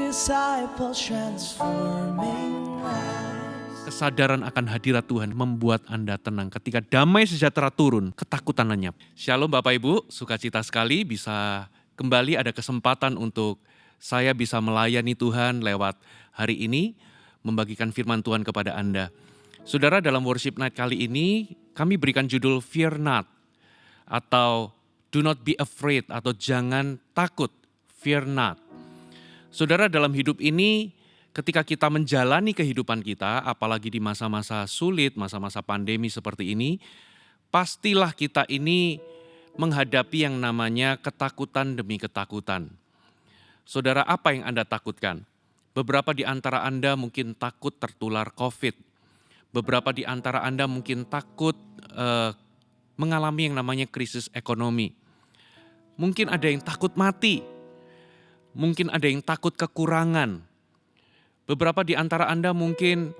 disciples, transforming lives. Kesadaran akan hadirat Tuhan membuat Anda tenang. Ketika damai sejahtera turun, ketakutan lenyap. Shalom Bapak Ibu, sukacita sekali bisa kembali ada kesempatan untuk saya bisa melayani Tuhan lewat hari ini, membagikan firman Tuhan kepada Anda. Saudara, dalam worship night kali ini, kami berikan judul Fear Not, atau Do Not Be Afraid, atau Jangan Takut, Fear Not. Saudara, dalam hidup ini, ketika kita menjalani kehidupan kita, apalagi di masa-masa sulit, masa-masa pandemi seperti ini, pastilah kita ini menghadapi yang namanya ketakutan demi ketakutan. Saudara, apa yang Anda takutkan? Beberapa di antara Anda mungkin takut tertular COVID. Beberapa di antara Anda mungkin takut mengalami yang namanya krisis ekonomi. Mungkin ada yang takut mati. Mungkin ada yang takut kekurangan. Beberapa di antara Anda mungkin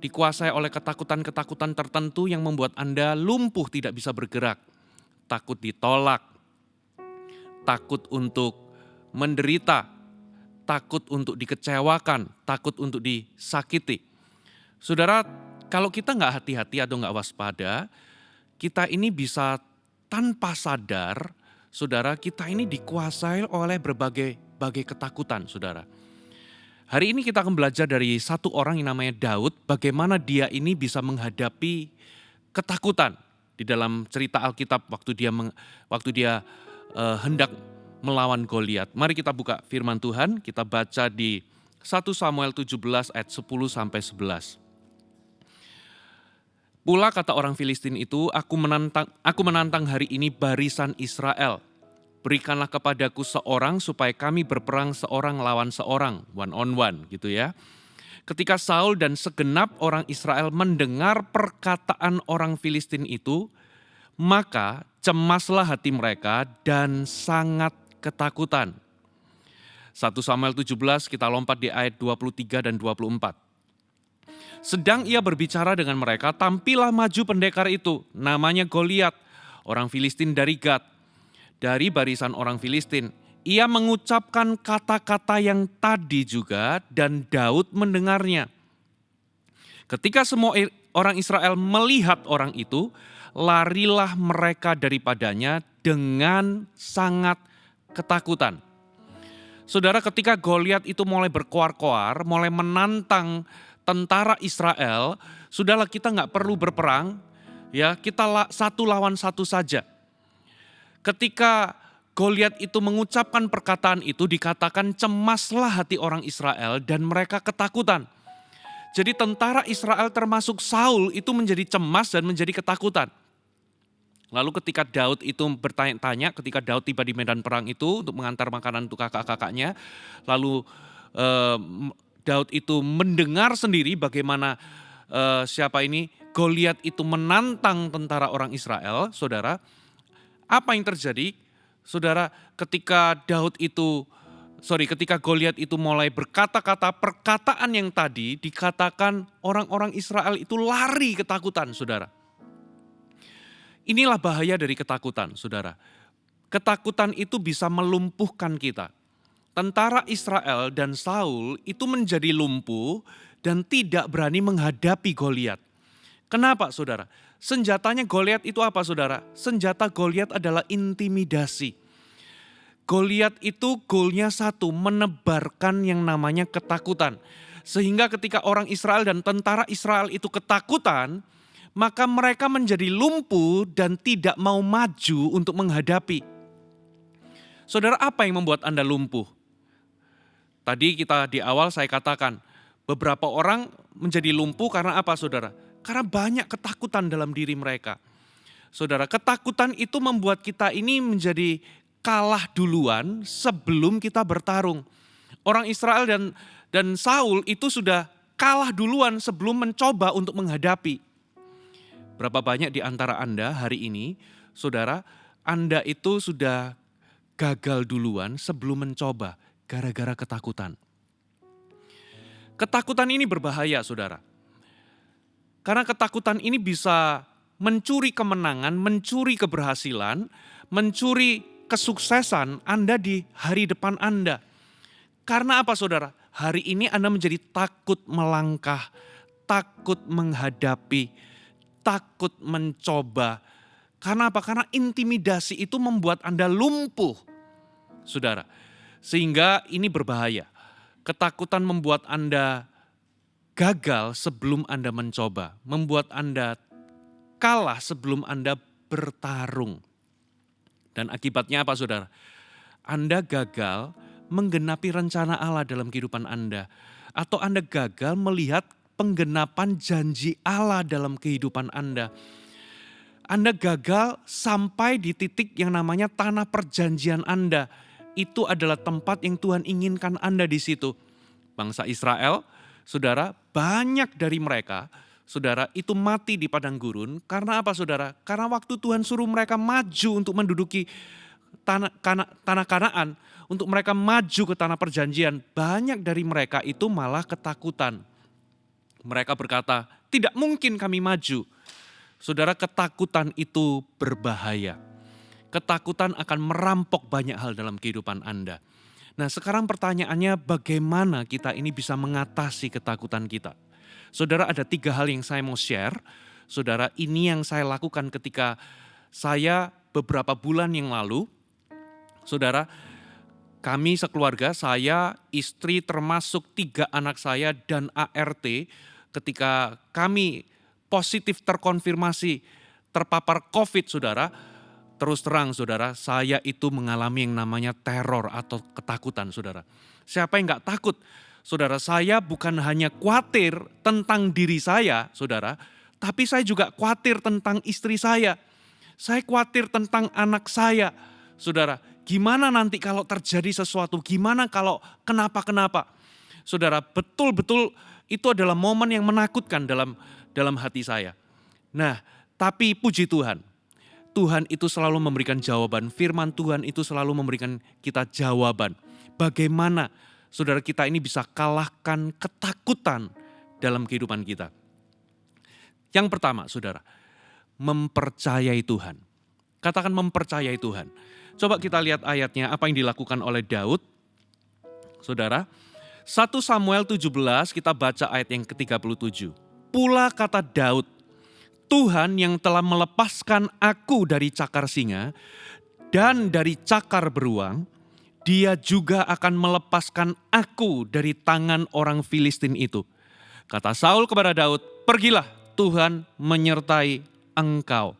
dikuasai oleh ketakutan-ketakutan tertentu yang membuat Anda lumpuh, tidak bisa bergerak. Takut ditolak, takut untuk menderita, takut untuk dikecewakan, takut untuk disakiti. Saudara, kalau kita nggak hati-hati atau nggak waspada, kita ini bisa tanpa sadar, saudara, kita ini dikuasai oleh berbagai ketakutan, saudara. Hari ini kita akan belajar dari satu orang yang namanya Daud, bagaimana dia ini bisa menghadapi ketakutan di dalam cerita Alkitab waktu dia hendak melawan Goliat. Mari kita buka firman Tuhan, kita baca di 1 Samuel 17 ayat 10 sampai 11. Pula kata orang Filistin itu, aku menantang hari ini barisan Israel. Berikanlah kepadaku seorang supaya kami berperang seorang lawan seorang, one on one gitu ya. Ketika Saul dan segenap orang Israel mendengar perkataan orang Filistin itu, maka cemaslah hati mereka dan sangat ketakutan. 1 Samuel 17 kita lompat di ayat 23 dan 24. Sedang ia berbicara dengan mereka, tampillah maju pendekar itu, namanya Goliat, orang Filistin dari Gat. Dari barisan orang Filistin, ia mengucapkan kata-kata yang tadi juga dan Daud mendengarnya. Ketika semua orang Israel melihat orang itu, larilah mereka daripadanya dengan sangat ketakutan. Saudara, ketika Goliat itu mulai berkoar-koar, mulai menantang tentara Israel, sudahlah kita nggak perlu berperang, ya kita satu lawan satu saja. Ketika Goliat itu mengucapkan perkataan itu, dikatakan cemaslah hati orang Israel dan mereka ketakutan. Jadi tentara Israel termasuk Saul itu menjadi cemas dan menjadi ketakutan. Lalu ketika Daud itu bertanya-tanya, ketika Daud tiba di medan perang itu untuk mengantar makanan untuk kakak-kakaknya, lalu Daud itu mendengar sendiri bagaimana Goliat itu menantang tentara orang Israel, saudara. Apa yang terjadi? Saudara, ketika Goliat itu mulai berkata-kata perkataan yang tadi, dikatakan orang-orang Israel itu lari ketakutan, saudara. Inilah bahaya dari ketakutan, saudara. Ketakutan itu bisa melumpuhkan kita. Tentara Israel dan Saul itu menjadi lumpuh dan tidak berani menghadapi Goliat. Kenapa, saudara? Senjatanya Goliat itu apa, saudara? Senjata Goliat adalah intimidasi. Goliat itu goalnya satu, menebarkan yang namanya ketakutan. Sehingga ketika orang Israel dan tentara Israel itu ketakutan, maka mereka menjadi lumpuh dan tidak mau maju untuk menghadapi. Saudara, apa yang membuat Anda lumpuh? Tadi di awal saya katakan, beberapa orang menjadi lumpuh karena apa, saudara? Karena banyak ketakutan dalam diri mereka. Saudara, ketakutan itu membuat kita ini menjadi kalah duluan sebelum kita bertarung. Orang Israel dan Saul itu sudah kalah duluan sebelum mencoba untuk menghadapi. Berapa banyak di antara Anda hari ini, saudara, Anda itu sudah gagal duluan sebelum mencoba gara-gara ketakutan. Ketakutan ini berbahaya, saudara. Karena ketakutan ini bisa mencuri kemenangan, mencuri keberhasilan, mencuri kesuksesan Anda di hari depan Anda. Karena apa saudara? Hari ini Anda menjadi takut melangkah, takut menghadapi, takut mencoba. Karena apa? Karena intimidasi itu membuat Anda lumpuh, saudara. Sehingga ini berbahaya. Ketakutan membuat Anda gagal sebelum Anda mencoba. Membuat Anda kalah sebelum Anda bertarung. Dan akibatnya apa saudara? Anda gagal menggenapi rencana Allah dalam kehidupan Anda. Atau Anda gagal melihat penggenapan janji Allah dalam kehidupan Anda. Anda gagal sampai di titik yang namanya tanah perjanjian Anda. Itu adalah tempat yang Tuhan inginkan Anda di situ. Bangsa Israel, saudara, banyak dari mereka, saudara, itu mati di padang gurun. Karena apa saudara? Karena waktu Tuhan suruh mereka maju untuk menduduki tanah Kanaan, untuk mereka maju ke tanah perjanjian, banyak dari mereka itu malah ketakutan. Mereka berkata, tidak mungkin kami maju. Saudara, ketakutan itu berbahaya. Ketakutan akan merampok banyak hal dalam kehidupan Anda. Nah, sekarang pertanyaannya bagaimana kita ini bisa mengatasi ketakutan kita? Saudara, ada 3 hal yang saya mau share. Saudara, ini yang saya lakukan ketika saya beberapa bulan yang lalu. Saudara, kami sekeluarga, saya, istri termasuk 3 anak saya dan ART, ketika kami positif terkonfirmasi terpapar COVID, saudara, terus terang saudara, saya itu mengalami yang namanya teror atau ketakutan saudara. Siapa yang gak takut? Saudara, saya bukan hanya khawatir tentang diri saya saudara, tapi saya juga khawatir tentang istri saya. Saya khawatir tentang anak saya. Saudara, gimana nanti kalau terjadi sesuatu, gimana kalau kenapa-kenapa. Saudara, betul-betul itu adalah momen yang menakutkan dalam hati saya. Nah, tapi puji Tuhan. Tuhan itu selalu memberikan jawaban. Firman Tuhan itu selalu memberikan kita jawaban. Bagaimana saudara kita ini bisa kalahkan ketakutan dalam kehidupan kita. Yang pertama saudara, mempercayai Tuhan. Katakan mempercayai Tuhan. Coba kita lihat ayatnya apa yang dilakukan oleh Daud. Saudara, 1 Samuel 17 kita baca ayat yang ke-37. Pula kata Daud, Tuhan yang telah melepaskan aku dari cakar singa dan dari cakar beruang, Dia juga akan melepaskan aku dari tangan orang Filistin itu. Kata Saul kepada Daud, pergilah, Tuhan menyertai engkau.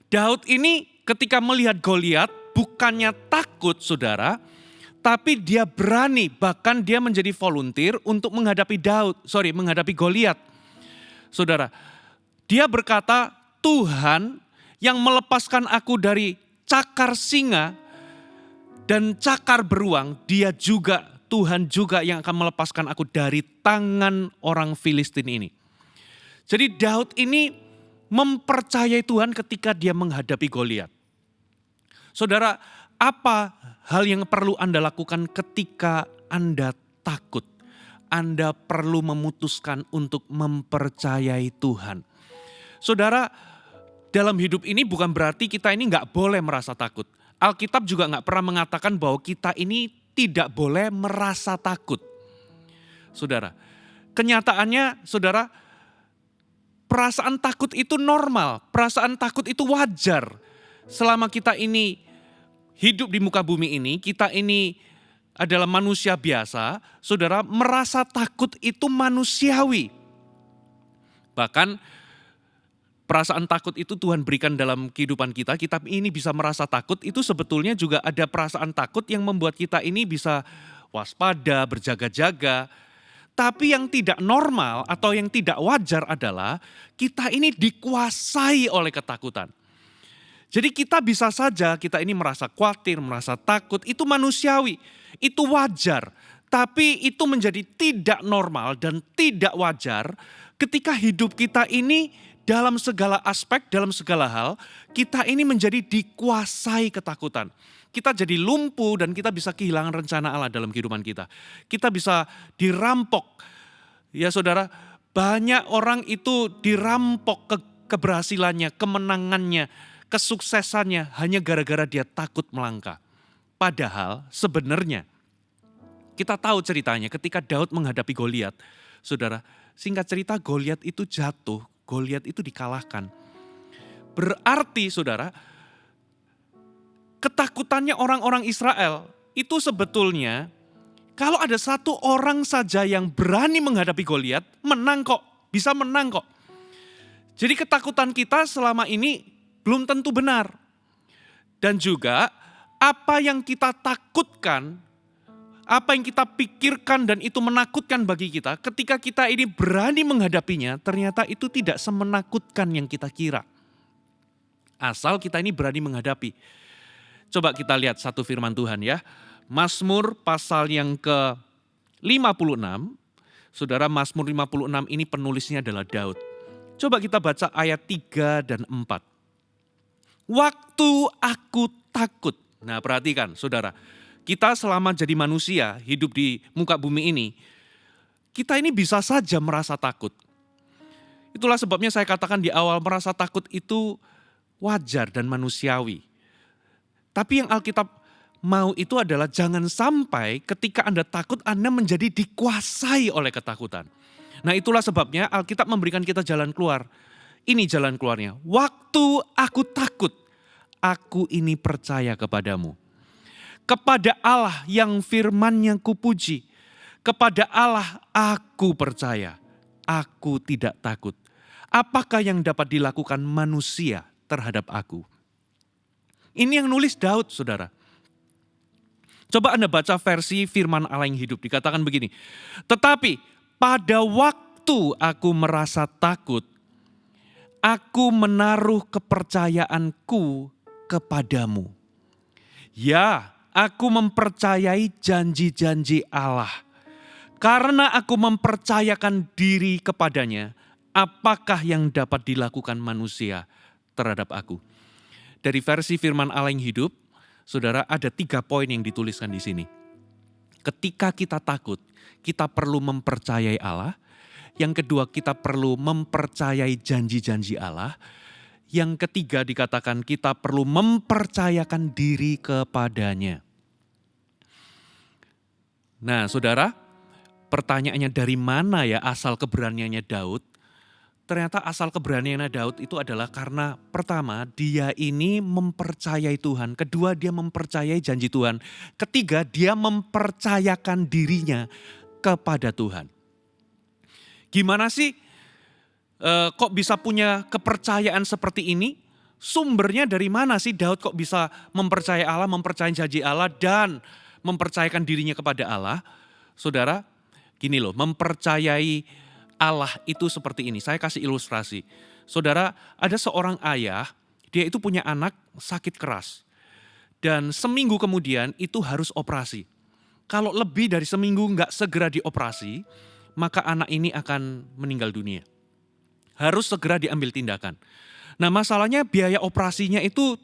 Daud ini ketika melihat Goliat bukannya takut saudara, tapi dia berani, bahkan dia menjadi volunteer untuk menghadapi Goliat. Saudara, dia berkata, Tuhan yang melepaskan aku dari cakar singa dan cakar beruang, Tuhan juga yang akan melepaskan aku dari tangan orang Filistin ini. Jadi Daud ini mempercayai Tuhan ketika dia menghadapi Goliat. Saudara, apa hal yang perlu Anda lakukan ketika Anda takut? Anda perlu memutuskan untuk mempercayai Tuhan. Saudara, dalam hidup ini bukan berarti kita ini gak boleh merasa takut. Alkitab juga gak pernah mengatakan bahwa kita ini tidak boleh merasa takut. Saudara, kenyataannya saudara, perasaan takut itu normal, perasaan takut itu wajar. Selama kita ini hidup di muka bumi ini, kita ini adalah manusia biasa, saudara, merasa takut itu manusiawi. Bahkan perasaan takut itu Tuhan berikan dalam kehidupan kita ini bisa merasa takut, itu sebetulnya juga ada perasaan takut yang membuat kita ini bisa waspada, berjaga-jaga. Tapi yang tidak normal atau yang tidak wajar adalah kita ini dikuasai oleh ketakutan. Jadi kita bisa saja kita ini merasa khawatir, merasa takut, itu manusiawi, itu wajar. Tapi itu menjadi tidak normal dan tidak wajar ketika hidup kita ini dalam segala aspek, dalam segala hal, kita ini menjadi dikuasai ketakutan. Kita jadi lumpuh dan kita bisa kehilangan rencana Allah dalam kehidupan kita. Kita bisa dirampok. Ya saudara, banyak orang itu dirampok keberhasilannya, kemenangannya, kesuksesannya hanya gara-gara dia takut melangkah. Padahal sebenarnya Kita tahu ceritanya ketika Daud menghadapi Goliat. Saudara, singkat cerita Goliat itu jatuh, Goliat itu dikalahkan. Berarti saudara, ketakutannya orang-orang Israel itu sebetulnya kalau ada satu orang saja yang berani menghadapi Goliat, menang kok, bisa menang kok. Jadi ketakutan kita selama ini belum tentu benar. Dan juga apa yang kita takutkan, apa yang kita pikirkan dan itu menakutkan bagi kita, ketika kita ini berani menghadapinya, ternyata itu tidak semenakutkan yang kita kira. Asal kita ini berani menghadapi. Coba kita lihat satu firman Tuhan ya. Mazmur pasal yang ke-56. Saudara, Mazmur 56 ini penulisnya adalah Daud. Coba kita baca ayat 3 dan 4. Waktu aku takut. Nah perhatikan saudara, kita selama jadi manusia hidup di muka bumi ini, kita ini bisa saja merasa takut. Itulah sebabnya saya katakan di awal merasa takut itu wajar dan manusiawi. Tapi yang Alkitab mau itu adalah jangan sampai ketika Anda takut Anda menjadi dikuasai oleh ketakutan. Nah itulah sebabnya Alkitab memberikan kita jalan keluar. Ini jalan keluarnya. Waktu aku takut, aku ini percaya kepadamu. Kepada Allah yang firman-Nya kupuji. Kepada Allah aku percaya. Aku tidak takut. Apakah yang dapat dilakukan manusia terhadap aku? Ini yang nulis Daud, saudara. Coba Anda baca versi firman Allah yang hidup. Dikatakan begini. Tetapi pada waktu aku merasa takut, aku menaruh kepercayaanku kepadamu. Ya, aku mempercayai janji-janji Allah. Karena aku mempercayakan diri kepadanya, apakah yang dapat dilakukan manusia terhadap aku? Dari versi firman Allah yang hidup, saudara, ada 3 poin yang dituliskan di sini. Ketika kita takut, kita perlu mempercayai Allah. Yang kedua, kita perlu mempercayai janji-janji Allah. Yang ketiga dikatakan kita perlu mempercayakan diri kepadanya. Nah saudara, pertanyaannya dari mana ya asal keberaniannya Daud? Ternyata asal keberaniannya Daud itu adalah karena pertama dia ini mempercayai Tuhan. Kedua dia mempercayai janji Tuhan. Ketiga dia mempercayakan dirinya kepada Tuhan. Gimana sih kok bisa punya kepercayaan seperti ini? Sumbernya dari mana sih Daud kok bisa mempercayai Allah, mempercayai janji Allah dan mempercayakan dirinya kepada Allah? Saudara, gini loh, mempercayai Allah itu seperti ini. Saya kasih ilustrasi. Saudara, ada seorang ayah, dia itu punya anak sakit keras. Dan seminggu kemudian itu harus operasi. Kalau lebih dari seminggu nggak segera dioperasi, maka anak ini akan meninggal dunia. Harus segera diambil tindakan. Nah masalahnya biaya operasinya itu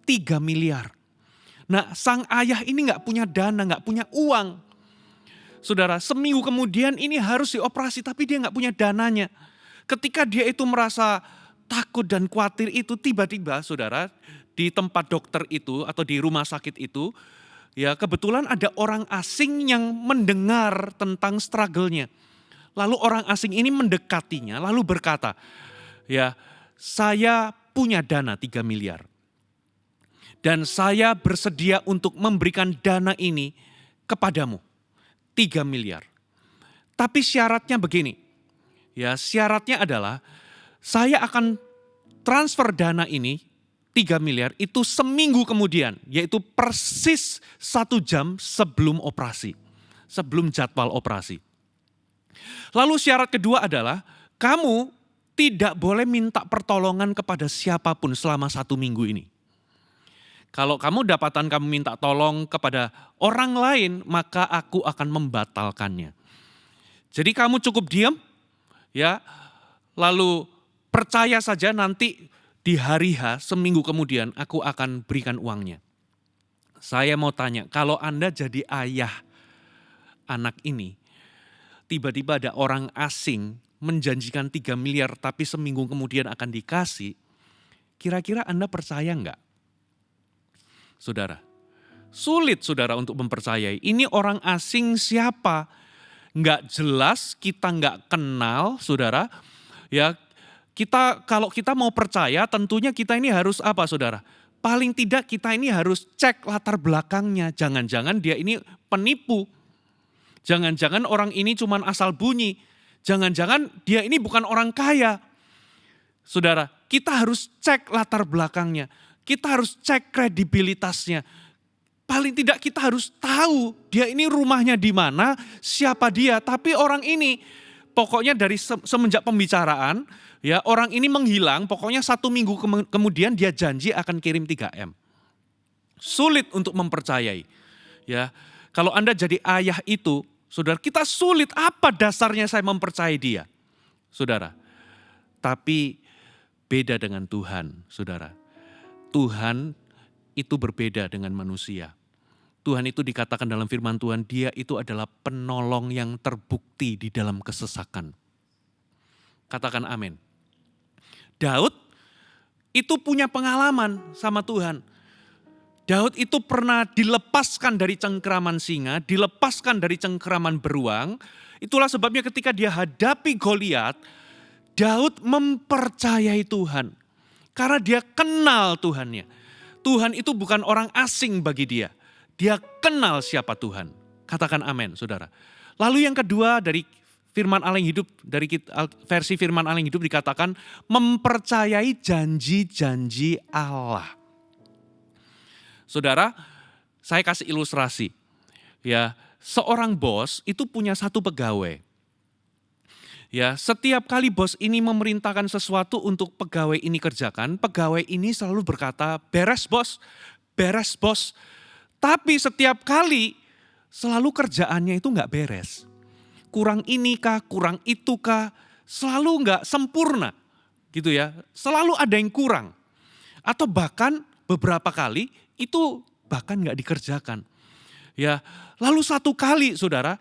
3 miliar. Nah sang ayah ini nggak punya dana, nggak punya uang. Saudara, seminggu kemudian ini harus dioperasi tapi dia nggak punya dananya. Ketika dia itu merasa takut dan khawatir itu tiba-tiba saudara di tempat dokter itu atau di rumah sakit itu ya kebetulan ada orang asing yang mendengar tentang struggle-nya. Lalu orang asing ini mendekatinya lalu berkata, ya saya punya dana 3 miliar. Dan saya bersedia untuk memberikan dana ini kepadamu. 3 miliar. Tapi syaratnya begini. Ya, syaratnya adalah saya akan transfer dana ini 3 miliar itu seminggu kemudian, yaitu persis 1 jam sebelum operasi. Sebelum jadwal operasi. Lalu syarat kedua adalah kamu tidak boleh minta pertolongan kepada siapapun selama 1 minggu ini. Kalau kamu dapatan kamu minta tolong kepada orang lain, maka aku akan membatalkannya. Jadi kamu cukup diam, ya, lalu percaya saja nanti di hari H, seminggu kemudian aku akan berikan uangnya. Saya mau tanya, kalau Anda jadi ayah anak ini, tiba-tiba ada orang asing menjanjikan 3 miliar tapi seminggu kemudian akan dikasih, kira-kira Anda percaya enggak? Saudara, Sulit saudara untuk mempercayai. Ini orang asing siapa? Nggak jelas, kita nggak kenal saudara. Ya, kalau kita mau percaya tentunya kita ini harus apa saudara? Paling tidak kita ini harus cek latar belakangnya. Jangan-jangan dia ini penipu. Jangan-jangan orang ini cuma asal bunyi. Jangan-jangan dia ini bukan orang kaya. Saudara, kita harus cek latar belakangnya. Kita harus cek kredibilitasnya. Paling tidak kita harus tahu dia ini rumahnya di mana, siapa dia. Tapi orang ini pokoknya dari semenjak pembicaraan, ya orang ini menghilang, pokoknya 1 minggu kemudian dia janji akan kirim 3M. Sulit untuk mempercayai. Ya, kalau Anda jadi ayah itu, saudara, kita sulit, apa dasarnya saya mempercayai dia? Saudara, tapi beda dengan Tuhan, saudara. Tuhan itu berbeda dengan manusia. Tuhan itu dikatakan dalam firman Tuhan, dia itu adalah penolong yang terbukti di dalam kesesakan. Katakan amin. Daud itu punya pengalaman sama Tuhan. Daud itu pernah dilepaskan dari cengkeraman singa, dilepaskan dari cengkeraman beruang. Itulah sebabnya ketika dia hadapi Goliat, Daud mempercayai Tuhan. Karena dia kenal Tuhannya. Tuhan itu bukan orang asing bagi dia. Dia kenal siapa Tuhan. Katakan amin, saudara. Lalu yang kedua dari firman Allah yang hidup, dari versi firman Allah yang hidup dikatakan mempercayai janji-janji Allah. Saudara, saya kasih ilustrasi. Ya, seorang bos itu punya satu pegawai. Ya, setiap kali bos ini memerintahkan sesuatu untuk pegawai ini kerjakan, pegawai ini selalu berkata, beres bos, beres bos. Tapi setiap kali selalu kerjaannya itu nggak beres. Kurang ini kah, kurang itu kah, selalu nggak sempurna. Gitu ya, selalu ada yang kurang. Atau bahkan beberapa kali itu bahkan nggak dikerjakan. Ya, lalu satu kali saudara,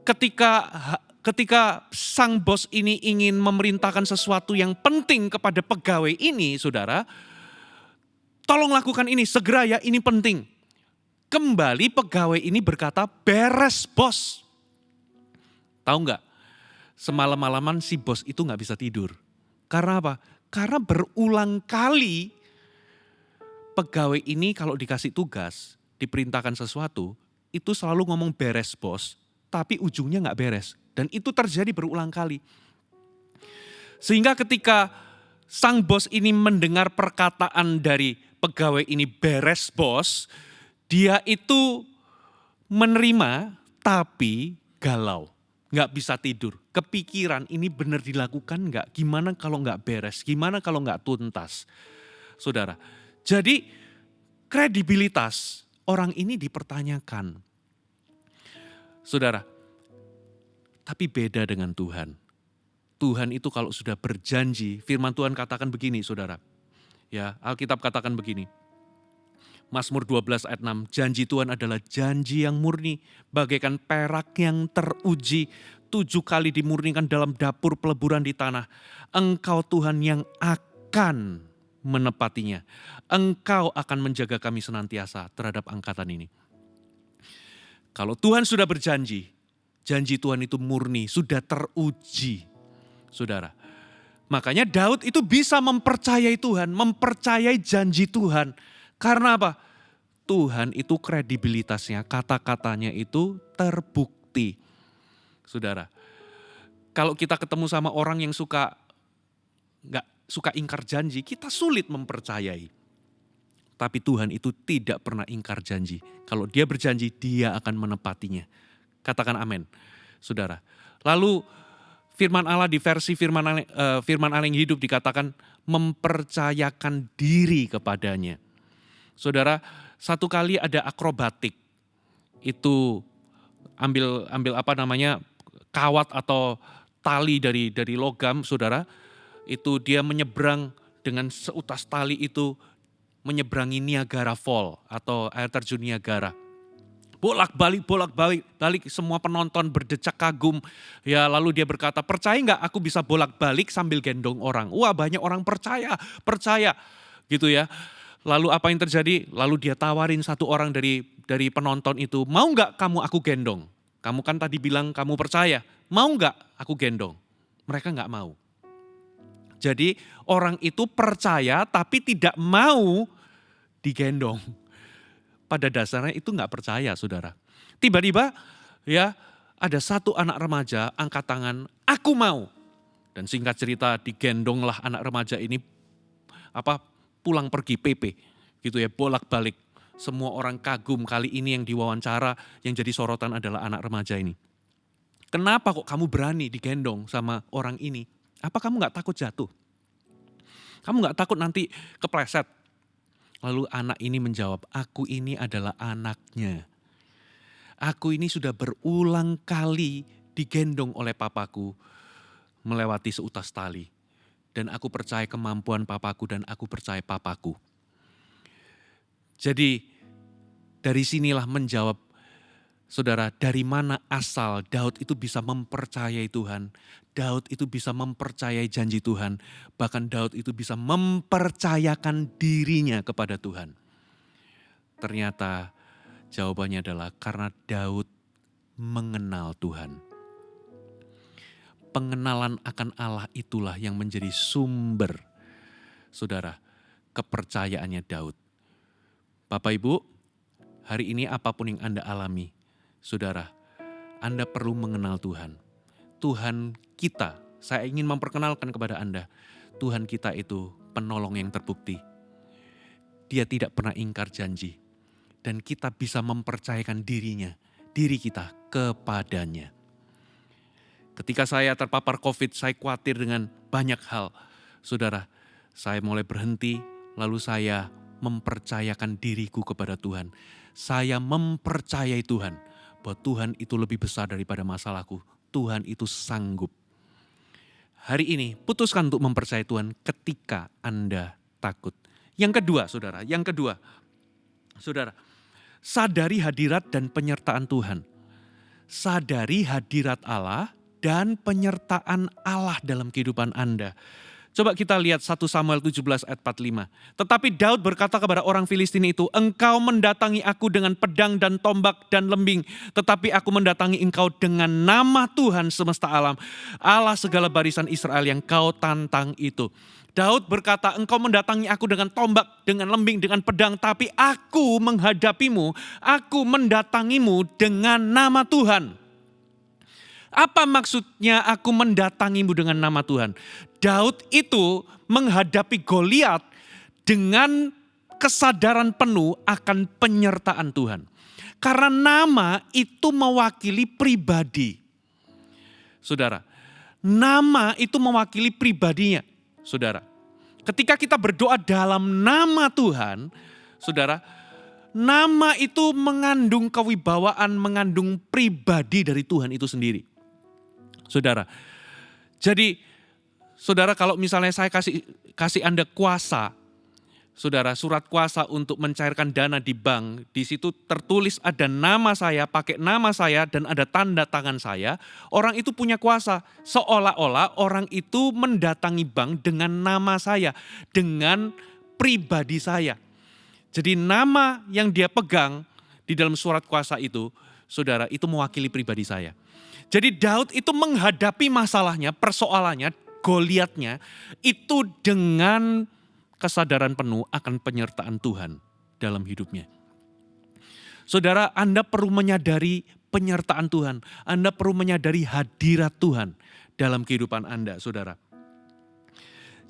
ketika sang bos ini ingin memerintahkan sesuatu yang penting kepada pegawai ini, saudara, tolong lakukan ini, segera ya, ini penting. Kembali pegawai ini berkata, beres bos. Tahu nggak? Semalam-malaman si bos itu nggak bisa tidur. Karena apa? Karena berulang kali pegawai ini kalau dikasih tugas, diperintahkan sesuatu, itu selalu ngomong beres bos, tapi ujungnya nggak beres. Dan itu terjadi berulang kali. Sehingga ketika sang bos ini mendengar perkataan dari pegawai ini beres bos, dia itu menerima tapi galau. Nggak bisa tidur, kepikiran ini benar dilakukan nggak? Gimana kalau nggak beres? Gimana kalau nggak tuntas? Saudara, jadi kredibilitas orang ini dipertanyakan. Saudara, tapi beda dengan Tuhan. Tuhan itu kalau sudah berjanji, firman Tuhan katakan begini saudara. Ya, Alkitab katakan begini. Mazmur 12 ayat 6, janji Tuhan adalah janji yang murni, bagaikan perak yang teruji, 7 kali dimurnikan dalam dapur peleburan di tanah. Engkau Tuhan yang akan menepatinya. Engkau akan menjaga kami senantiasa terhadap angkatan ini. Kalau Tuhan sudah berjanji, janji Tuhan itu murni, sudah teruji. Saudara, makanya Daud itu bisa mempercayai Tuhan, mempercayai janji Tuhan. Karena apa? Tuhan itu kredibilitasnya, kata-katanya itu terbukti. Saudara, kalau kita ketemu sama orang yang nggak suka ingkar janji, kita sulit mempercayai. Tapi Tuhan itu tidak pernah ingkar janji. Kalau dia berjanji, dia akan menepatinya. Katakan amin, saudara. Lalu firman Allah di versi firman Allah yang hidup dikatakan mempercayakan diri kepadanya. Saudara, satu kali ada akrobatik. Itu ambil kawat atau tali dari logam, saudara. Itu dia menyeberang dengan seutas tali itu menyeberangi Niagara Fall atau air terjun Niagara. Bolak-balik, semua penonton berdecak kagum. Ya, lalu dia berkata, percaya nggak aku bisa bolak-balik sambil gendong orang? Wah, banyak orang percaya, gitu ya. Lalu apa yang terjadi? Lalu dia tawarin satu orang dari penonton itu, mau nggak kamu aku gendong? Kamu kan tadi bilang kamu percaya, mau nggak aku gendong? Mereka nggak mau. Jadi orang itu percaya tapi tidak mau digendong. Pada dasarnya itu nggak percaya, saudara. Tiba-tiba ya ada satu anak remaja angkat tangan, aku mau. Dan singkat cerita digendonglah anak remaja ini pulang pergi PP gitu ya, bolak-balik. Semua orang kagum, kali ini yang diwawancara yang jadi sorotan adalah anak remaja ini. Kenapa kok kamu berani digendong sama orang ini? Apa kamu gak takut jatuh? Kamu gak takut nanti kepleset? Lalu anak ini menjawab, aku ini adalah anaknya. Aku ini sudah berulang kali digendong oleh papaku melewati seutas tali. Dan aku percaya kemampuan papaku dan aku percaya papaku. Jadi dari sinilah menjawab, saudara, dari mana asal Daud itu bisa mempercayai Tuhan. Daud itu bisa mempercayai janji Tuhan. Bahkan Daud itu bisa mempercayakan dirinya kepada Tuhan. Ternyata jawabannya adalah karena Daud mengenal Tuhan. Pengenalan akan Allah itulah yang menjadi sumber, saudara, kepercayaannya Daud. Bapak Ibu, hari ini apapun yang Anda alami, saudara, Anda perlu mengenal Tuhan. Tuhan kita, saya ingin memperkenalkan kepada Anda, Tuhan kita itu penolong yang terbukti. Dia tidak pernah ingkar janji. Dan kita bisa mempercayakan diri kita kepadanya. Ketika saya terpapar COVID, saya khawatir dengan banyak hal. Saudara, saya mulai berhenti, lalu saya mempercayakan diriku kepada Tuhan. Saya mempercayai Tuhan, bahwa Tuhan itu lebih besar daripada masalahku. Tuhan itu sanggup. Hari ini, putuskan untuk mempercayai Tuhan ketika Anda takut. Yang kedua, saudara, sadari hadirat dan penyertaan Tuhan. Sadari hadirat Allah dan penyertaan Allah dalam kehidupan Anda. Coba kita lihat 1 Samuel 17 ayat 45. Tetapi Daud berkata kepada orang Filistin itu, engkau mendatangi aku dengan pedang dan tombak dan lembing. Tetapi aku mendatangi engkau dengan nama Tuhan semesta alam. Allah segala barisan Israel yang kau tantang itu. Daud berkata, engkau mendatangi aku dengan tombak, dengan lembing, dengan pedang. Tapi aku menghadapimu, aku mendatangimu dengan nama Tuhan. Apa maksudnya aku mendatangimu dengan nama Tuhan? Daud itu menghadapi Goliat dengan kesadaran penuh akan penyertaan Tuhan. Karena nama itu mewakili pribadi. Saudara, nama itu mewakili pribadinya. Saudara, ketika kita berdoa dalam nama Tuhan, saudara, nama itu mengandung kewibawaan, mengandung pribadi dari Tuhan itu sendiri. Saudara, jadi saudara kalau misalnya saya kasih Anda kuasa, saudara, surat kuasa untuk mencairkan dana di bank, di situ tertulis ada nama saya, pakai nama saya dan ada tanda tangan saya, orang itu punya kuasa. Seolah-olah orang itu mendatangi bank dengan nama saya, dengan pribadi saya. Jadi nama yang dia pegang di dalam surat kuasa itu, saudara, itu mewakili pribadi saya. Jadi Daud itu menghadapi masalahnya, persoalannya, Goliatnya, itu dengan kesadaran penuh akan penyertaan Tuhan dalam hidupnya. Saudara, Anda perlu menyadari penyertaan Tuhan. Anda perlu menyadari hadirat Tuhan dalam kehidupan Anda, saudara.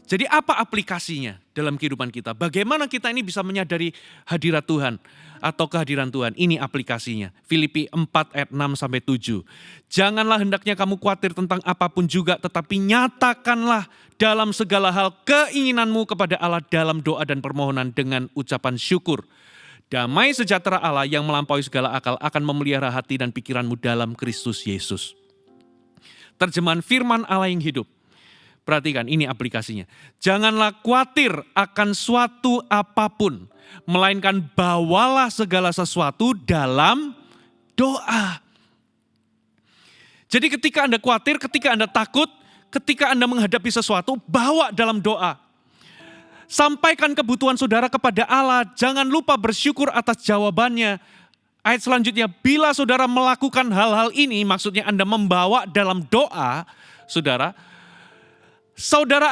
Jadi apa aplikasinya dalam kehidupan kita? Bagaimana kita ini bisa menyadari hadirat Tuhan atau kehadiran Tuhan? Ini aplikasinya. Filipi 4 ayat 6-7. Janganlah hendaknya kamu khawatir tentang apapun juga, tetapi nyatakanlah dalam segala hal keinginanmu kepada Allah dalam doa dan permohonan dengan ucapan syukur. Damai sejahtera Allah yang melampaui segala akal akan memelihara hati dan pikiranmu dalam Kristus Yesus. Terjemahan firman Allah yang hidup. Perhatikan, ini aplikasinya. Janganlah khawatir akan suatu apapun, melainkan bawalah segala sesuatu dalam doa. Jadi ketika Anda khawatir, ketika Anda takut, ketika Anda menghadapi sesuatu, bawa dalam doa. Sampaikan kebutuhan saudara kepada Allah. Jangan lupa bersyukur atas jawabannya. Ayat selanjutnya, bila saudara melakukan hal-hal ini, maksudnya Anda membawa dalam doa, saudara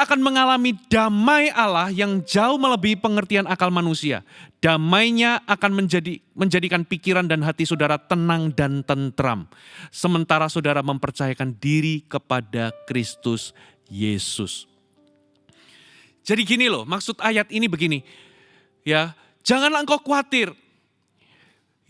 akan mengalami damai Allah yang jauh melebihi pengertian akal manusia. Damainya akan menjadikan pikiran dan hati saudara tenang dan tentram. Sementara saudara mempercayakan diri kepada Kristus Yesus. Jadi gini loh, maksud ayat ini begini. Ya, janganlah engkau khawatir.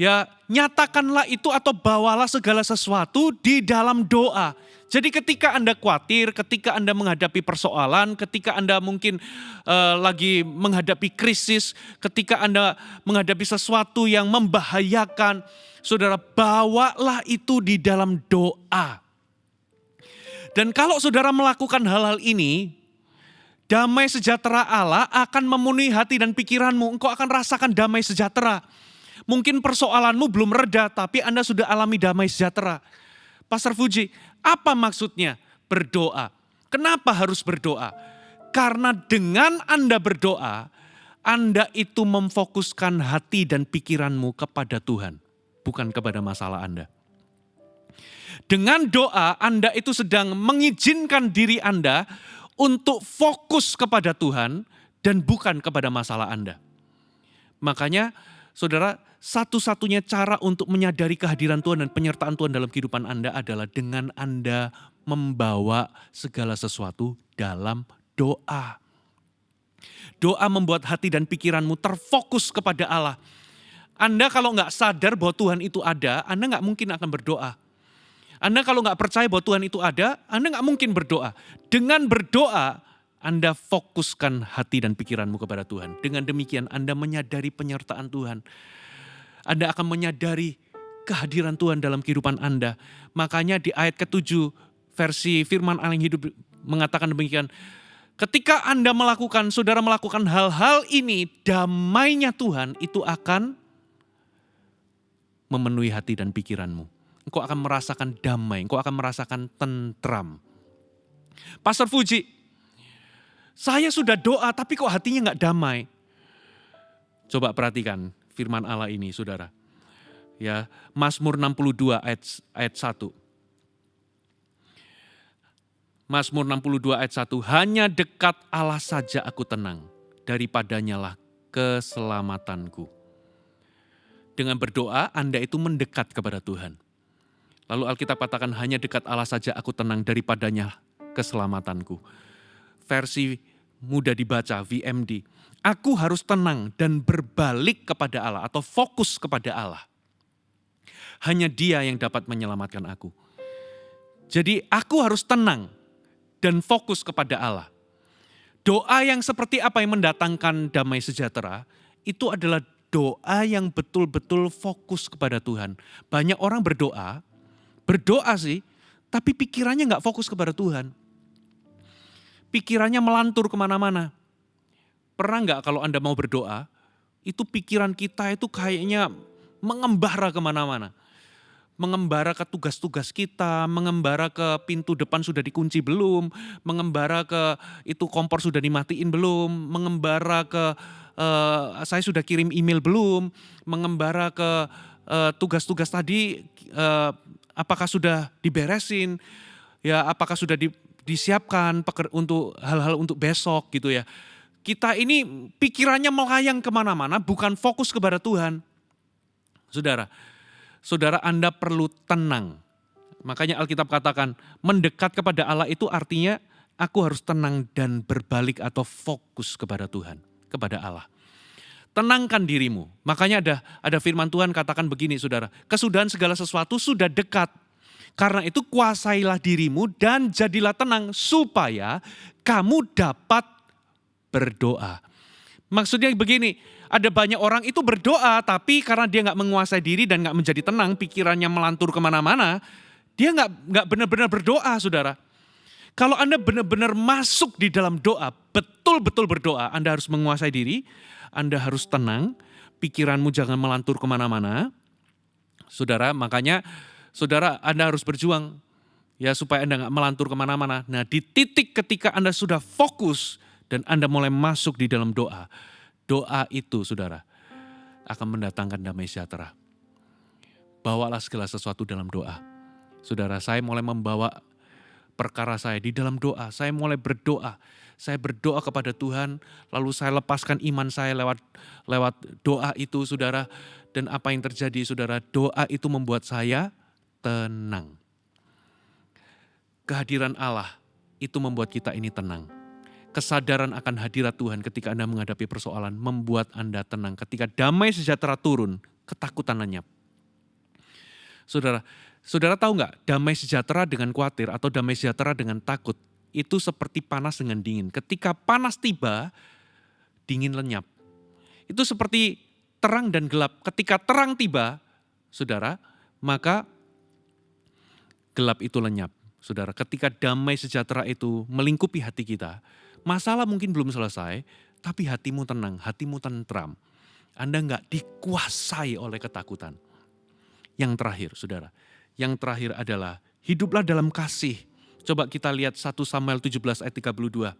Ya, nyatakanlah itu atau bawalah segala sesuatu di dalam doa. Jadi ketika Anda khawatir, ketika Anda menghadapi persoalan, ketika Anda mungkin lagi menghadapi krisis, ketika Anda menghadapi sesuatu yang membahayakan, saudara bawalah itu di dalam doa. Dan kalau saudara melakukan hal-hal ini, damai sejahtera Allah akan memenuhi hati dan pikiranmu. Engkau akan rasakan damai sejahtera. Mungkin persoalanmu belum reda, tapi Anda sudah alami damai sejahtera. Pastor Fuji, apa maksudnya berdoa? Kenapa harus berdoa? Karena dengan Anda berdoa, Anda itu memfokuskan hati dan pikiranmu kepada Tuhan, bukan kepada masalah Anda. Dengan doa, Anda itu sedang mengizinkan diri Anda untuk fokus kepada Tuhan dan bukan kepada masalah Anda. Makanya, saudara, satu-satunya cara untuk menyadari kehadiran Tuhan dan penyertaan Tuhan dalam kehidupan Anda adalah dengan Anda membawa segala sesuatu dalam doa. Doa membuat hati dan pikiranmu terfokus kepada Allah. Anda kalau nggak sadar bahwa Tuhan itu ada, Anda nggak mungkin akan berdoa. Anda kalau nggak percaya bahwa Tuhan itu ada, Anda nggak mungkin berdoa. Dengan berdoa, Anda fokuskan hati dan pikiranmu kepada Tuhan. Dengan demikian Anda menyadari penyertaan Tuhan. Anda akan menyadari kehadiran Tuhan dalam kehidupan Anda. Makanya di ayat ke-7 versi firman Allah yang hidup mengatakan demikian. Ketika Anda saudara melakukan hal-hal ini, damainya Tuhan itu akan memenuhi hati dan pikiranmu. Engkau akan merasakan damai, engkau akan merasakan tentram. Pastor Fuji, saya sudah doa tapi kok hatinya gak damai. Coba perhatikan firman Allah ini, saudara. Ya, Mazmur 62 ayat 1. Mazmur 62 ayat 1. Hanya dekat Allah saja aku tenang, daripadanya lah keselamatanku. Dengan berdoa, Anda itu mendekat kepada Tuhan. Lalu Alkitab katakan, hanya dekat Allah saja aku tenang, daripadanya keselamatanku. Versi mudah dibaca, VMD. Aku harus tenang dan berbalik kepada Allah atau fokus kepada Allah. Hanya Dia yang dapat menyelamatkan aku. Jadi aku harus tenang dan fokus kepada Allah. Doa yang seperti apa yang mendatangkan damai sejahtera, itu adalah doa yang betul-betul fokus kepada Tuhan. Banyak orang berdoa sih, tapi pikirannya gak fokus kepada Tuhan. Pikirannya melantur kemana-mana. Pernah nggak kalau Anda mau berdoa, itu pikiran kita itu kayaknya mengembara kemana-mana. Mengembara ke tugas-tugas kita, mengembara ke pintu depan sudah dikunci belum, mengembara ke itu kompor sudah dimatiin belum, mengembara ke saya sudah kirim email belum, mengembara ke tugas-tugas tadi apakah sudah diberesin, ya apakah sudah disiapkan untuk hal-hal untuk besok gitu ya. Kita ini pikirannya melayang kemana-mana, bukan fokus kepada Tuhan. Saudara Anda perlu tenang. Makanya Alkitab katakan, mendekat kepada Allah itu artinya aku harus tenang dan berbalik atau fokus kepada Tuhan, kepada Allah. Tenangkan dirimu. Makanya ada firman Tuhan katakan begini, saudara. Kesudahan segala sesuatu sudah dekat. Karena itu kuasailah dirimu dan jadilah tenang supaya kamu dapat berdoa. Maksudnya begini, ada banyak orang itu berdoa tapi karena dia gak menguasai diri dan gak menjadi tenang, pikirannya melantur kemana-mana, dia gak benar-benar berdoa, saudara. Kalau Anda benar-benar masuk di dalam doa, betul-betul berdoa, Anda harus menguasai diri, Anda harus tenang, pikiranmu jangan melantur kemana-mana. Saudara, makanya saudara Anda harus berjuang ya supaya Anda gak melantur kemana-mana. Nah di titik ketika Anda sudah fokus dan Anda mulai masuk di dalam doa, doa itu saudara akan mendatangkan damai sejahtera. Bawalah segala sesuatu dalam doa. Saudara, saya mulai membawa perkara saya di dalam doa. Saya mulai berdoa. Saya berdoa kepada Tuhan, lalu saya lepaskan iman saya lewat doa itu, saudara. Dan apa yang terjadi, saudara? Doa itu membuat saya tenang. Kehadiran Allah itu membuat kita ini tenang. Kesadaran akan hadirat Tuhan ketika Anda menghadapi persoalan membuat Anda tenang. Ketika damai sejahtera turun, ketakutan lenyap. Saudara tahu nggak, damai sejahtera dengan khawatir atau damai sejahtera dengan takut itu seperti panas dengan dingin. Ketika panas tiba, dingin lenyap. Itu seperti terang dan gelap. Ketika terang tiba, saudara, maka gelap itu lenyap. Saudara, ketika damai sejahtera itu melingkupi hati kita, masalah mungkin belum selesai, tapi hatimu tenang, hatimu tentram. Anda nggak dikuasai oleh ketakutan. Yang terakhir, saudara, yang terakhir adalah hiduplah dalam kasih. Coba kita lihat 1 Samuel 17 ayat 32.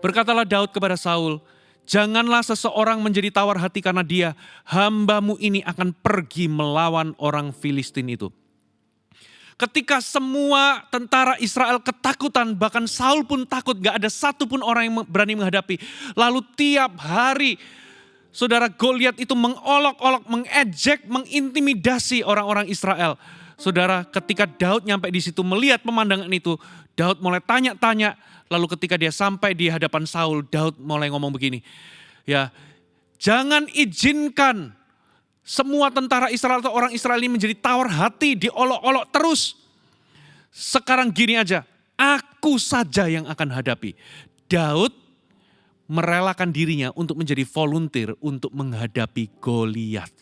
Berkatalah Daud kepada Saul, janganlah seseorang menjadi tawar hati karena dia, hambamu ini akan pergi melawan orang Filistin itu. Ketika semua tentara Israel ketakutan, bahkan Saul pun takut, gak ada satupun orang yang berani menghadapi. Lalu tiap hari, saudara, Goliat itu mengolok-olok, mengejek, mengintimidasi orang-orang Israel. Saudara, ketika Daud nyampe di situ melihat pemandangan itu, Daud mulai tanya-tanya. Lalu ketika dia sampai di hadapan Saul, Daud mulai ngomong begini, ya, jangan izinkan semua tentara Israel atau orang Israel ini menjadi tawar hati, diolok-olok terus. Sekarang gini aja, aku saja yang akan hadapi. Daud merelakan dirinya untuk menjadi volunteer untuk menghadapi Goliat.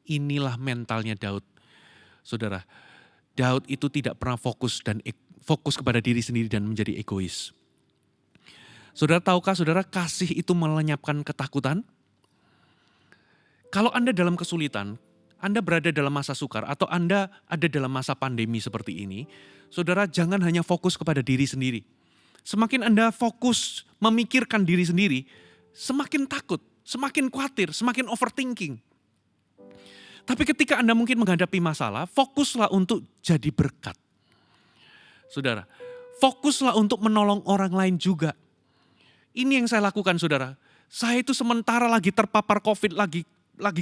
Inilah mentalnya Daud. Saudara, Daud itu tidak pernah fokus kepada diri sendiri dan menjadi egois. Saudara tahukah, saudara, kasih itu melenyapkan ketakutan? Kalau Anda dalam kesulitan, Anda berada dalam masa sukar, atau Anda ada dalam masa pandemi seperti ini, saudara jangan hanya fokus kepada diri sendiri. Semakin Anda fokus memikirkan diri sendiri, semakin takut, semakin khawatir, semakin overthinking. Tapi ketika Anda mungkin menghadapi masalah, fokuslah untuk jadi berkat. Saudara, fokuslah untuk menolong orang lain juga. Ini yang saya lakukan, saudara. Saya itu sementara lagi terpapar COVID, lagi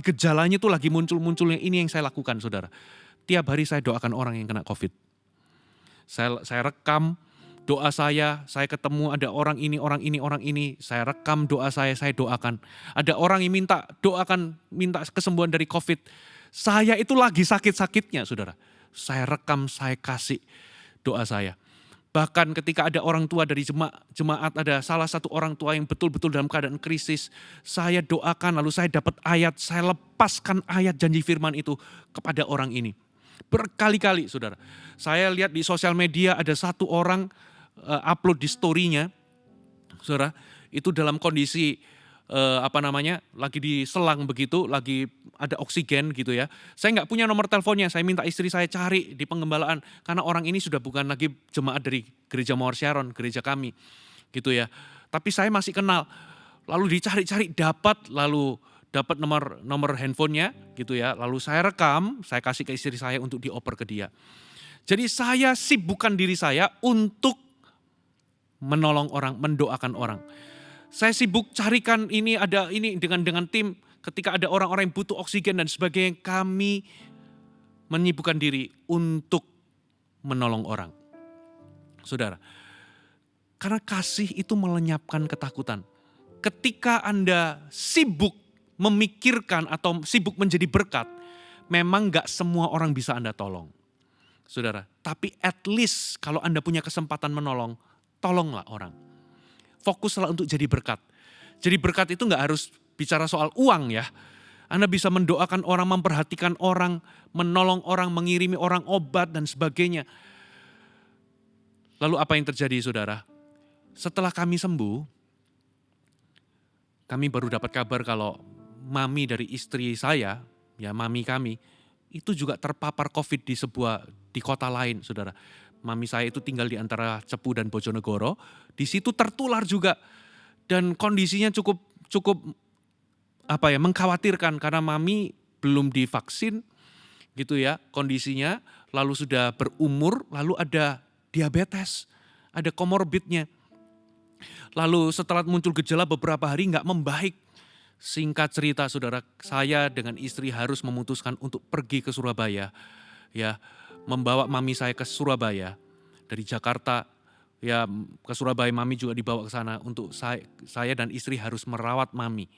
gejalanya itu lagi muncul-munculnya, ini yang saya lakukan, saudara. Tiap hari saya doakan orang yang kena COVID. Saya rekam doa saya ketemu ada orang ini, saya rekam doa saya doakan. Ada orang yang minta kesembuhan dari COVID. Saya itu lagi sakit-sakitnya, saudara. Saya rekam, saya kasih doa saya. Bahkan ketika ada orang tua dari jemaat, ada salah satu orang tua yang betul-betul dalam keadaan krisis, saya doakan, lalu saya dapat ayat, saya lepaskan ayat janji firman itu kepada orang ini. Berkali-kali, saudara. Saya lihat di sosial media ada satu orang upload di story-nya, saudara, itu dalam kondisi lagi diselang begitu, lagi ada oksigen gitu ya. Saya nggak punya nomor teleponnya, saya minta istri saya cari di penggembalaan, karena orang ini sudah bukan lagi jemaat dari gereja Mawar Sharon, gereja kami gitu ya. Tapi saya masih kenal, lalu dicari-cari dapat nomor handphonenya gitu ya. Lalu saya rekam, saya kasih ke istri saya untuk dioper ke dia. Jadi saya sibukkan diri saya untuk menolong orang, mendoakan orang. Saya sibuk carikan ini dengan tim, ketika ada orang-orang yang butuh oksigen dan sebagainya, kami menyibukkan diri untuk menolong orang. Saudara, karena kasih itu melenyapkan ketakutan. Ketika Anda sibuk memikirkan atau sibuk menjadi berkat, memang gak semua orang bisa Anda tolong. Saudara, tapi at least kalau Anda punya kesempatan menolong, tolonglah orang. Fokuslah untuk jadi berkat. Jadi berkat itu gak harus bicara soal uang ya. Anda bisa mendoakan orang, memperhatikan orang, menolong orang, mengirimi orang obat dan sebagainya. Lalu apa yang terjadi, saudara? Setelah kami sembuh, kami baru dapat kabar kalau mami dari istri saya, ya mami kami, itu juga terpapar COVID di kota lain, saudara. Mami saya itu tinggal di antara Cepu dan Bojonegoro. Di situ tertular juga dan kondisinya cukup mengkhawatirkan karena mami belum divaksin gitu ya kondisinya, lalu sudah berumur, lalu ada diabetes, ada komorbidnya. Lalu setelah muncul gejala beberapa hari nggak membaik. Singkat cerita saudara, saya dengan istri harus memutuskan untuk pergi ke Surabaya. Ya, membawa mami saya ke Surabaya. Dari Jakarta ya ke Surabaya, mami juga dibawa ke sana untuk saya dan istri harus merawat mami.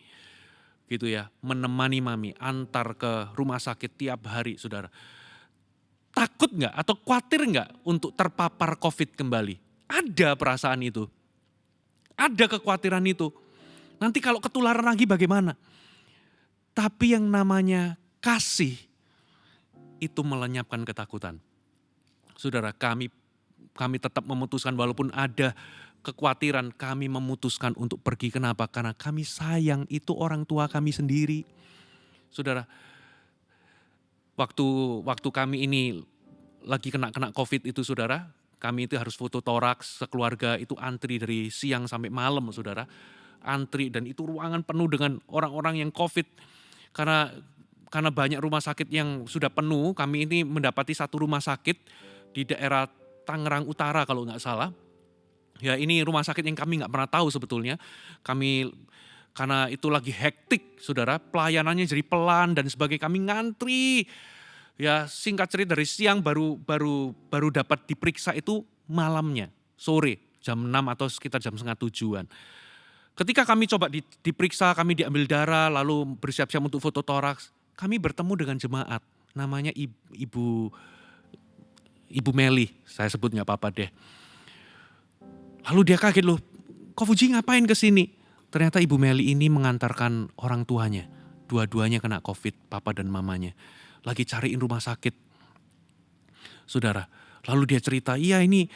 Gitu ya, menemani mami, antar ke rumah sakit tiap hari saudara. Takut nggak atau khawatir nggak untuk terpapar COVID kembali? Ada perasaan itu. Ada kekhawatiran itu. Nanti kalau ketularan lagi bagaimana? Tapi yang namanya kasih itu melenyapkan ketakutan. Saudara, kami tetap memutuskan walaupun ada kekhawatiran, kami memutuskan untuk pergi. Kenapa? Karena kami sayang itu orang tua kami sendiri. Saudara, waktu kami ini lagi kena COVID itu saudara, kami itu harus foto toraks sekeluarga itu antri dari siang sampai malam saudara. Antri dan itu ruangan penuh dengan orang-orang yang COVID. Karena banyak rumah sakit yang sudah penuh, kami ini mendapati satu rumah sakit di daerah Tangerang Utara kalau nggak salah. Ya ini rumah sakit yang kami nggak pernah tahu sebetulnya. Karena itu lagi hektik saudara, pelayanannya jadi pelan dan sebagainya, kami ngantri. Ya singkat cerita dari siang baru dapat diperiksa itu malamnya, sore jam 6 atau sekitar jam setengah 7-an. Ketika kami coba diperiksa, kami diambil darah lalu bersiap-siap untuk foto toraks, kami bertemu dengan jemaat namanya Ibu Meli, saya sebut nggak apa-apa deh. Lalu dia kaget loh, kok Fuji ngapain kesini? Ternyata Ibu Meli ini mengantarkan orang tuanya. Dua-duanya kena COVID, papa dan mamanya. Lagi cariin rumah sakit. Saudara, lalu dia cerita, iya ini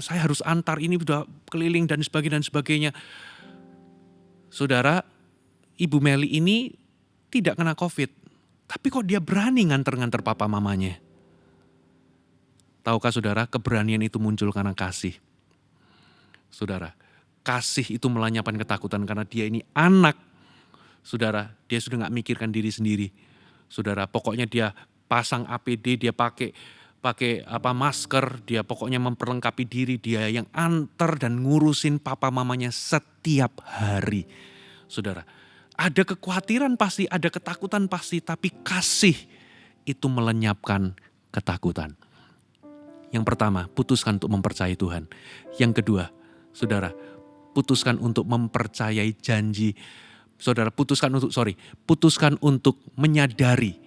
saya harus antar, ini udah keliling dan sebagainya. Saudara, Ibu Meli ini tidak kena COVID. Tapi kok dia berani nganter-nganter papa mamanya? Tahukah saudara, keberanian itu muncul karena kasih. Saudara, kasih itu melenyapkan ketakutan karena dia ini anak. Saudara, dia sudah gak mikirkan diri sendiri. Saudara, pokoknya dia pasang APD, dia pakai masker, dia pokoknya memperlengkapi diri, dia yang antar dan ngurusin papa mamanya setiap hari. Saudara, ada kekhawatiran pasti, ada ketakutan pasti, tapi kasih itu melenyapkan ketakutan. Yang pertama, putuskan untuk mempercayai Tuhan. Yang kedua, saudara, putuskan untuk mempercayai janji. Saudara, putuskan untuk menyadari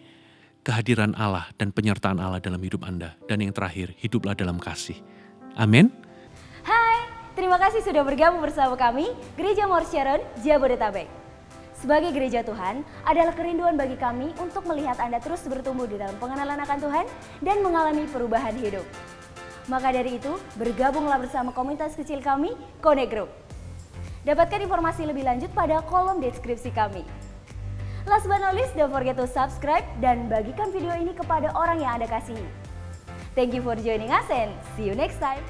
kehadiran Allah dan penyertaan Allah dalam hidup Anda. Dan yang terakhir, hiduplah dalam kasih. Amin. Hai, terima kasih sudah bergabung bersama kami, Gereja Mor Sharon, Jabodetabek. Sebagai gereja Tuhan, adalah kerinduan bagi kami untuk melihat Anda terus bertumbuh di dalam pengenalan akan Tuhan dan mengalami perubahan hidup. Maka dari itu, bergabunglah bersama komunitas kecil kami, Connect Group. Dapatkan informasi lebih lanjut pada kolom deskripsi kami. Last but not least, don't forget to subscribe dan bagikan video ini kepada orang yang Anda kasihi. Thank you for joining us and see you next time.